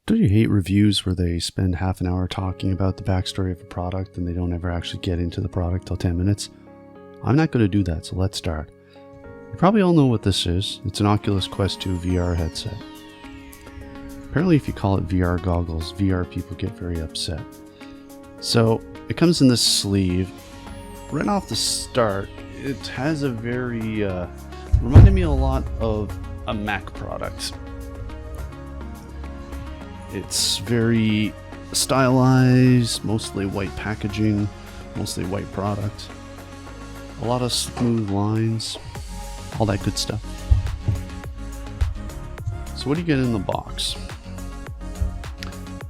Don't you hate reviews where they spend half an hour talking about the backstory of a product and they don't ever actually get into the product till 10 minutes? I'm not going to do that, so let's start. You probably all know what this is. It's an Oculus Quest 2 VR headset. Apparently if you call it VR goggles, VR people get very upset. So it comes in this sleeve. Right off the start, it has a very, reminded me a lot of a Mac product. It's very stylized, mostly white packaging, mostly white product. A lot of smooth lines, all that good stuff. So what do you get in the box?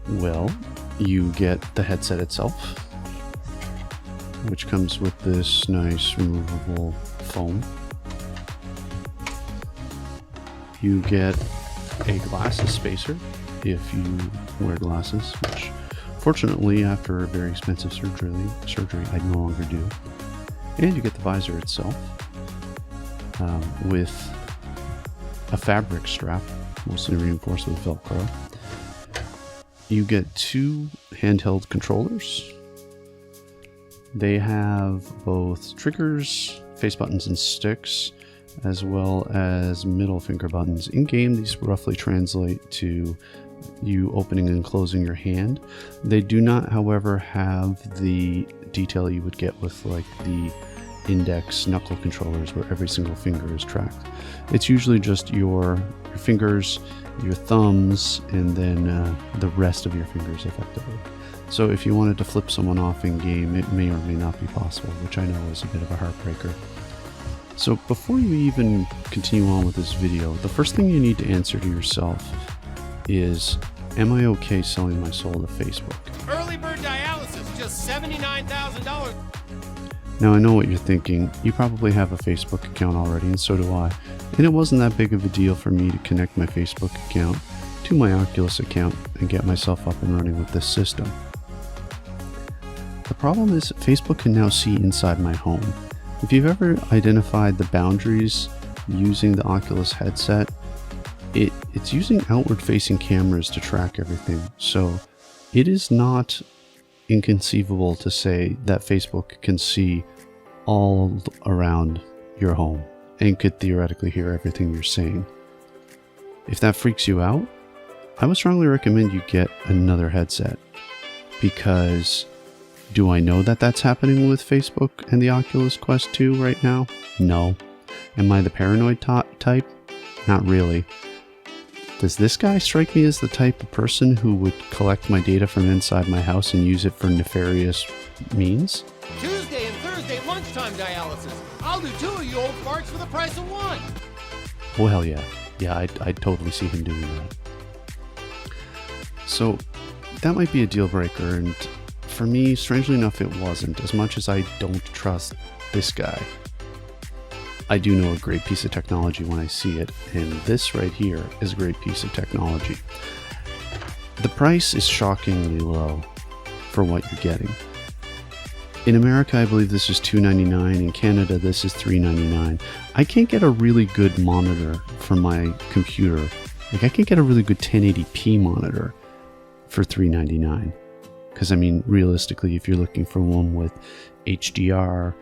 Well, you get the headset itself, which comes with this nice removable foam. You get a glasses spacer if you wear glasses, which fortunately after a very expensive surgery I no longer do. And you get the visor itself with a fabric strap, mostly reinforced with Velcro. You get two handheld controllers. They have both triggers, face buttons, and sticks, as well as middle finger buttons. In game, these roughly translate to you opening and closing your hand. They do not, however, have the detail you would get with like the index knuckle controllers where every single finger is tracked. It's usually just your fingers, your thumbs, and then the rest of your fingers effectively. So if you wanted to flip someone off in game, it may or may not be possible, which I know is a bit of a heartbreaker. So before you even continue on with this video, the first thing you need to answer to yourself is, am I okay selling my soul to Facebook? Early bird dialysis, just $79,000. Now I know what you're thinking. You probably have a Facebook account already, and so do I. And it wasn't that big of a deal for me to connect my Facebook account to my Oculus account and get myself up and running with this system. The problem is Facebook can now see inside my home. If you've ever identified the boundaries using the Oculus headset, it's using outward-facing cameras to track everything. So it is not inconceivable to say that Facebook can see all around your home and could theoretically hear everything you're saying. If that freaks you out, I would strongly recommend you get another headset, because do I know that that's happening with Facebook and the Oculus Quest 2 right now? No. Am I the paranoid type? Not really. Does this guy strike me as the type of person who would collect my data from inside my house and use it for nefarious means? Tuesday and Thursday lunchtime dialysis. I'll do two of you old farts for the price of one. Oh, hell yeah. Yeah, I'd totally see him doing that. So, that might be a deal breaker, and for me, strangely enough, it wasn't. As much as I don't trust this guy, I do know a great piece of technology when I see it, and this right here is a great piece of technology. The price is shockingly low for what you're getting. In America, I believe this is $299. In Canada, this is $399. I can't get a really good monitor for my computer. Like, I can't get a really good 1080p monitor for $399. Because, I mean, realistically, if you're looking for one with HDR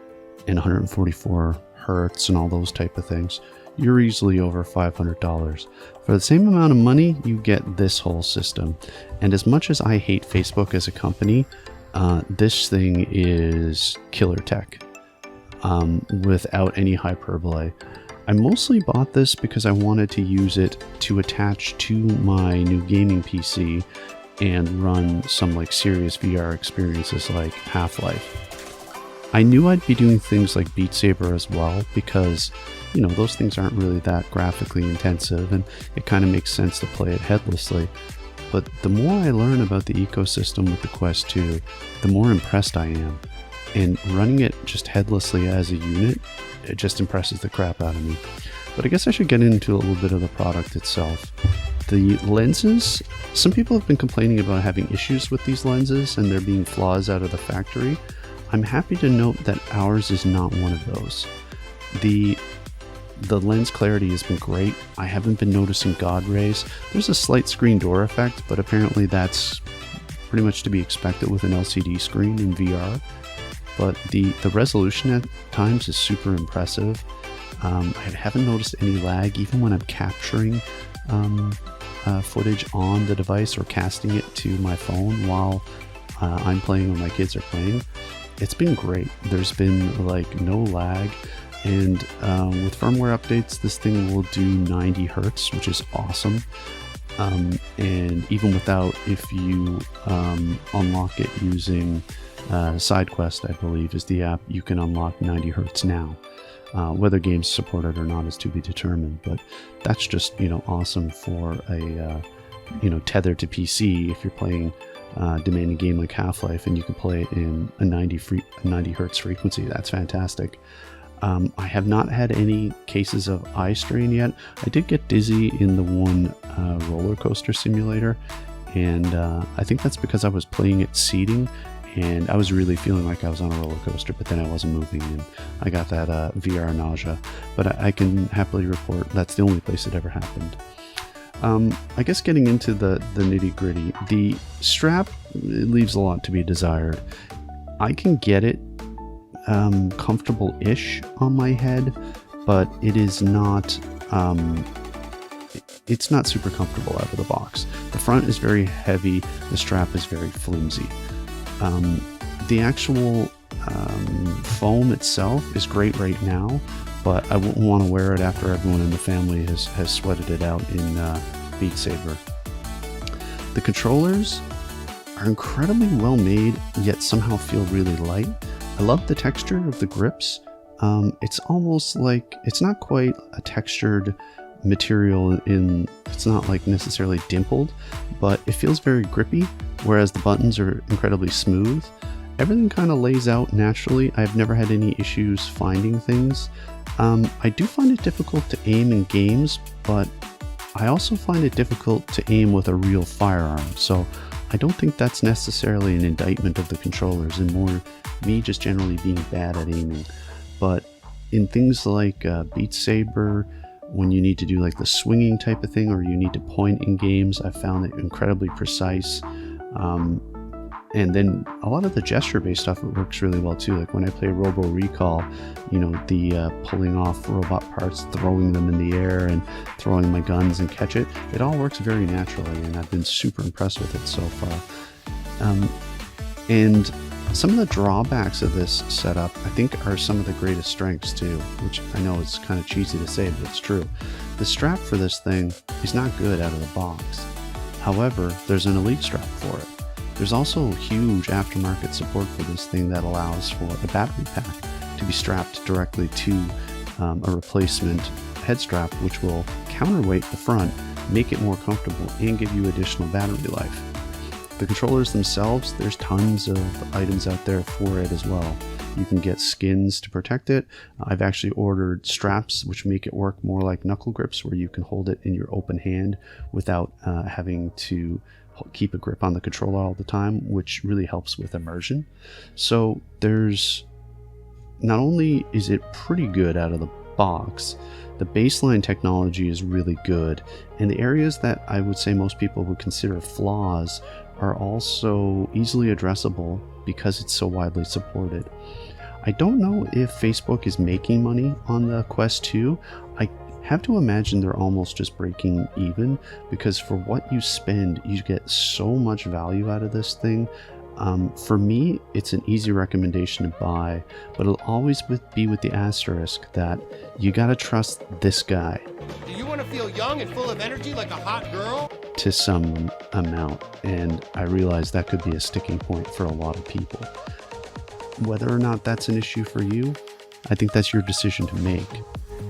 and 144 hertz and all those type of things, you're easily over $500. For the same amount of money, you get this whole system. And as much as I hate Facebook as a company, this thing is killer tech, without any hyperbole. I mostly bought this because I wanted to use it to attach to my new gaming PC and run some like serious VR experiences like Half-Life. I knew I'd be doing things like Beat Saber as well, because, you know, those things aren't really that graphically intensive, and it kind of makes sense to play it headlessly. But the more I learn about the ecosystem with the Quest 2, the more impressed I am. And running it just headlessly as a unit, it just impresses the crap out of me. But I guess I should get into a little bit of the product itself. The lenses, some people have been complaining about having issues with these lenses and there being flaws out of the factory. I'm happy to note that ours is not one of those. The The lens clarity has been great. I haven't been noticing God rays. There's a slight screen door effect, but apparently that's pretty much to be expected with an LCD screen in VR. But the resolution at times is super impressive. I haven't noticed any lag even when I'm capturing footage on the device or casting it to my phone while I'm playing or my kids are playing. It's been great. There's been like no lag, and with firmware updates this thing will do 90 Hertz, which is awesome. And even without, if you unlock it using SideQuest, I believe is the app, you can unlock 90 Hertz now. Whether games support it or not is to be determined, but that's just, awesome for a, tethered to PC. If you're playing a demanding game like Half-Life and you can play it in a 90 Hertz frequency, that's fantastic. I have not had any cases of eye strain yet. I did get dizzy in the one roller coaster simulator, and I think that's because I was playing it seating, and I was really feeling like I was on a roller coaster, but then I wasn't moving, and I got that VR nausea. But I can happily report that's the only place it ever happened. I guess getting into the nitty gritty, the strap leaves a lot to be desired. I can get it comfortable-ish on my head, but it is not it's not super comfortable out of the box. The front is very heavy, the strap is very flimsy. The actual foam itself is great right now, but I wouldn't want to wear it after everyone in the family has sweated it out in Beat Saber. The controllers are incredibly well made, yet somehow feel really light. I love the texture of the grips. It's almost like, it's not quite a textured material it's not like necessarily dimpled, but it feels very grippy, whereas the buttons are incredibly smooth. Everything kind of lays out naturally. I've never had any issues finding things. I do find it difficult to aim in games, but I also find it difficult to aim with a real firearm, so I don't think that's necessarily an indictment of the controllers and more me just generally being bad at aiming. But in things like Beat Saber, when you need to do like the swinging type of thing, or you need to point in games, I found it incredibly precise. And then a lot of the gesture-based stuff, it works really well too. Like when I play Robo Recall, the pulling off robot parts, throwing them in the air, and throwing my guns and catch it, it all works very naturally, and I've been super impressed with it so far. And some of the drawbacks of this setup, I think, are some of the greatest strengths too, which I know is kind of cheesy to say, but it's true. The strap for this thing is not good out of the box. However, there's an Elite strap for it. There's also huge aftermarket support for this thing that allows for a battery pack to be strapped directly to a replacement head strap, which will counterweight the front, make it more comfortable, and give you additional battery life. The controllers themselves, there's tons of items out there for it as well. You can get skins to protect it. I've actually ordered straps which make it work more like knuckle grips, where you can hold it in your open hand without having to keep a grip on the controller all the time, which really helps with immersion. So there's, not only is it pretty good out of the box, the baseline technology is really good, and the areas that I would say most people would consider flaws are also easily addressable because it's so widely supported. I don't know if Facebook is making money on the Quest 2. I have to imagine they're almost just breaking even, because for what you spend, you get so much value out of this thing. For me, it's an easy recommendation to buy, but it'll always be with the asterisk that you gotta trust this guy. Do you want to feel young and full of energy like a hot girl? To some amount, and I realize that could be a sticking point for a lot of people. Whether or not that's an issue for you, I think that's your decision to make.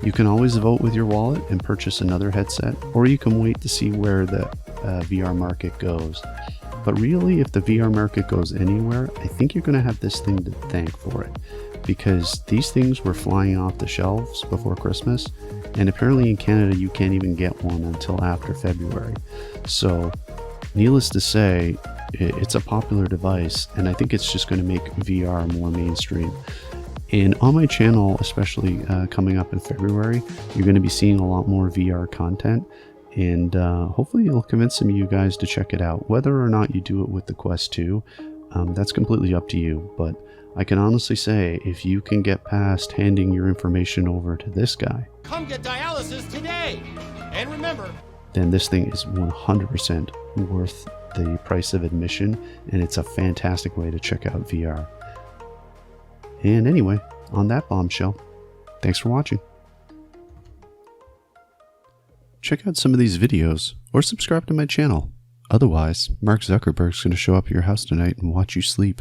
You can always vote with your wallet and purchase another headset, or you can wait to see where the VR market goes. But really, if the VR market goes anywhere, I think you're going to have this thing to thank for it, because these things were flying off the shelves before Christmas, and apparently in Canada you can't even get one until after February. So needless to say, it's a popular device, and I think it's just going to make VR more mainstream. And on my channel, especially coming up in February, you're going to be seeing a lot more VR content. And hopefully it'll convince some of you guys to check it out. Whether or not you do it with the Quest 2, that's completely up to you. But I can honestly say, if you can get past handing your information over to this guy, come get dialysis today. And remember, then this thing is 100% worth the price of admission. And it's a fantastic way to check out VR. And anyway, on that bombshell, thanks for watching. Check out some of these videos or subscribe to my channel. Otherwise, Mark Zuckerberg's going to show up at your house tonight and watch you sleep.